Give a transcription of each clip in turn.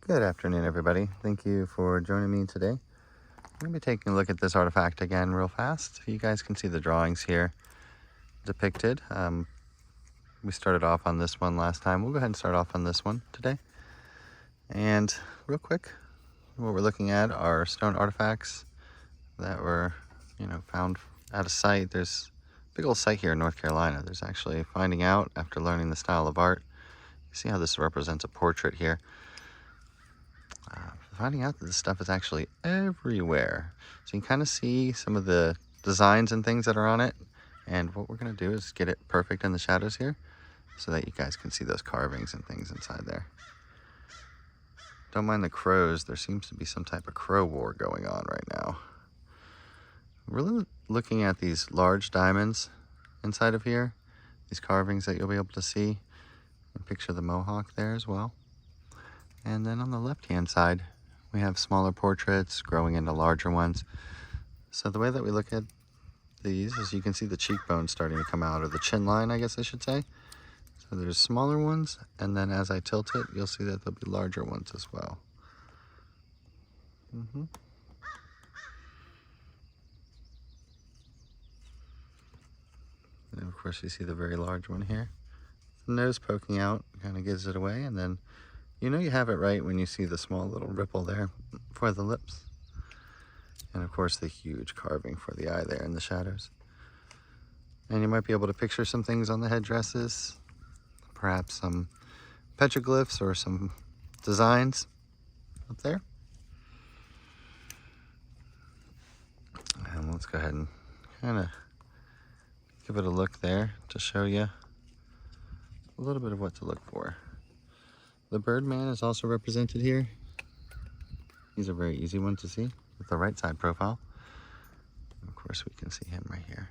Good afternoon, everybody. Thank you for joining me today. I'm going to be taking a look at this artifact again real fast. You guys can see the drawings here depicted. We started off on this one last time. We'll go ahead and start off on this one today. And real quick, what we're looking at are stone artifacts that were, found at a site. There's a big old site here in North Carolina. There's actually finding out after learning the style of art. You see how this represents a portrait here. Finding out that this stuff is actually everywhere. So you can kind of see some of the designs and things that are on it. And what we're going to do is get it perfect in the shadows here so that you guys can see those carvings and things inside there. Don't mind the crows. There seems to be some type of crow war going on right now. Really looking at these large diamonds inside of here, these carvings that you'll be able to see. And picture the mohawk there as well. And then on the left-hand side, we have smaller portraits growing into larger ones. So the way that we look at these is you can see the cheekbones starting to come out, or the chin line, I guess I should say. So there's smaller ones, and then as I tilt it, you'll see that there'll be larger ones as well. And of course you see the very large one here. The nose poking out kind of gives it away, and then you know you have it right when you see the small little ripple there for the lips. And of course the huge carving for the eye there in the shadows. And you might be able to picture some things on the headdresses, perhaps some petroglyphs or some designs up there. And let's go ahead and kind of give it a look there to show you a little bit of what to look for. The Birdman is also represented here. He's a very easy one to see with the right side profile. And of course, we can see him right here.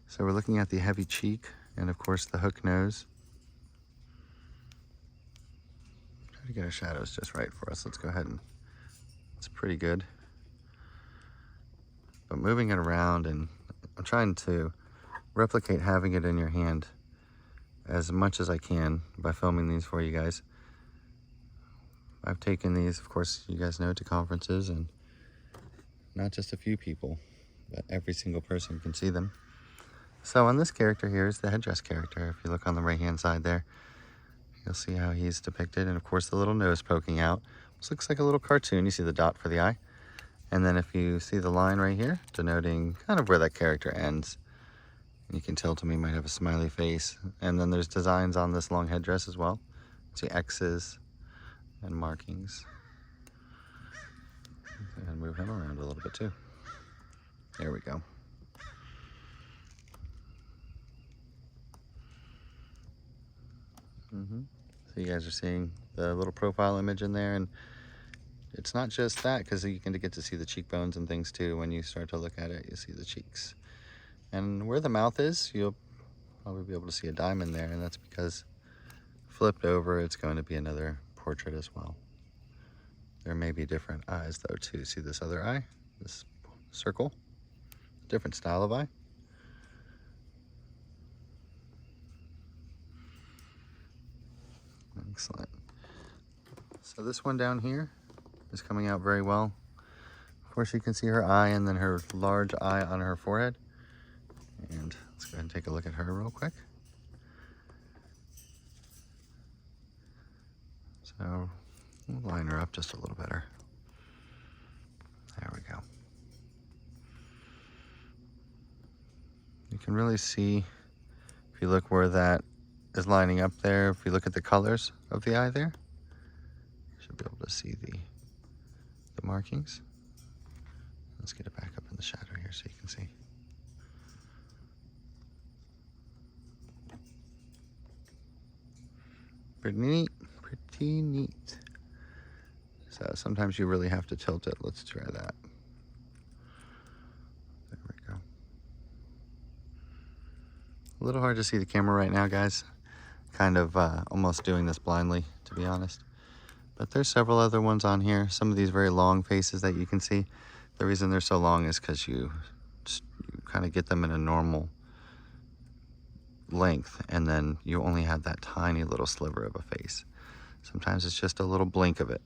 So we're looking at the heavy cheek and of course the hook nose. Try to get our shadows just right for us. Let's go ahead and, it's pretty good. But moving it around, and I'm trying to replicate having it in your hand as much as I can by filming these for you guys. I've taken these, of course, you guys know, to conferences, and not just a few people, but every single person can see them. So on this character here is the headdress character. If you look on the right hand side there, you'll see how he's depicted, and of course the little nose poking out. This looks like a little cartoon. You see the dot for the eye, and then if you see the line right here denoting kind of where that character ends, you can tilt him, he might have a smiley face. And then there's designs on this long headdress as well. See X's and markings. And move him around a little bit too. There we go. So you guys are seeing the little profile image in there, and it's not just that, because you can get to see the cheekbones and things too. When you start to look at it, you see the cheeks. And where the mouth is, you'll probably be able to see a diamond there, and that's because flipped over, it's going to be another portrait as well. There may be different eyes though too. See this other eye, this circle, different style of eye. Excellent. So this one down here is coming out very well. Of course, you can see her eye and then her large eye on her forehead. And let's go ahead and take a look at her real quick. So we'll line her up just a little better. There we go. You can really see, if you look where that is lining up there, if you look at the colors of the eye there, you should be able to see the markings. Let's get it back up in the shadow here so you can see. Pretty neat, pretty neat. So sometimes you really have to tilt it. Let's try that. There we go. A little hard to see the camera right now, guys. Kind of almost doing this blindly, to be honest. But there's several other ones on here. Some of these very long faces that you can see. The reason they're so long is because you kind of get them in a normal length, and then you only have that tiny little sliver of a face. Sometimes it's just a little blink of it.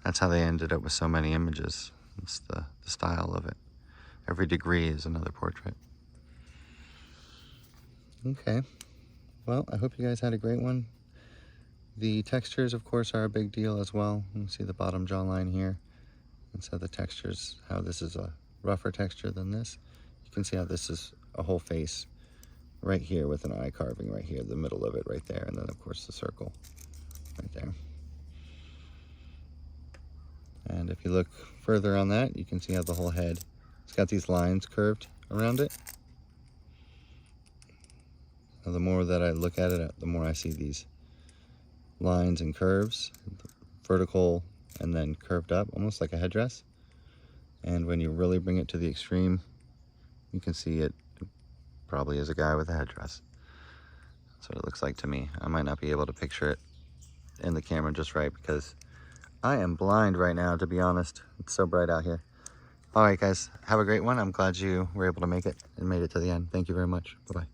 That's how they ended up with so many images. It's the style of it. Every degree is another portrait. Okay, well, I hope you guys had a great one. The textures, of course, are a big deal as well. You can see the bottom jawline here. And so the textures, how this is a rougher texture than this. You can see how this is a whole face right here with an eye carving right here, the middle of it right there. And then, of course, the circle right there. And if you look further on that, you can see how the whole head, it's got these lines curved around it. Now, the more that I look at it, the more I see these lines and curves, vertical and then curved up, almost like a headdress. And when you really bring it to the extreme, you can see it probably is a guy with a headdress. That's what it looks like to me. I might not be able to picture it in the camera just right because I am blind right now, to be honest. It's so bright out here. All right, guys, have a great one. I'm glad you were able to make it and made it to the end. Thank you very much. Bye-bye.